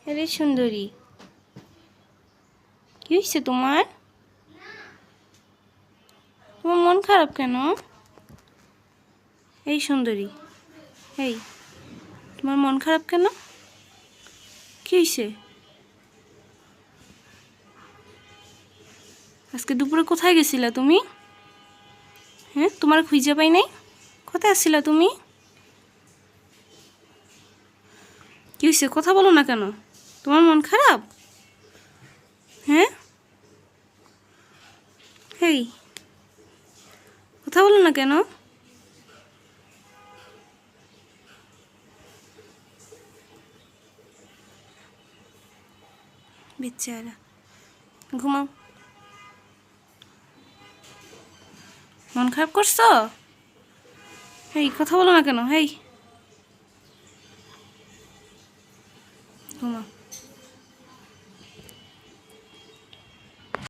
আরে সুন্দরী, কি হয়েছে তোমার? তোমার মন খারাপ কেন? এই সুন্দরী, এই তোমার মন খারাপ কেন? কি হয়েছে? আজকে দুপুরে কোথায় গেছিলা তুমি? হ্যাঁ, তোমার খুঁজে পাই নাই। কোথায় আসছিলা তুমি? কি হয়েছে, কথা বলো না কেন? তোমার মন খারাপ? হ্যাঁ, এই কথা বলো না কেন? বেচারা, ঘুমাও। মন খারাপ করছো? এই কথা বলো না কেন? এই ঘুমাও।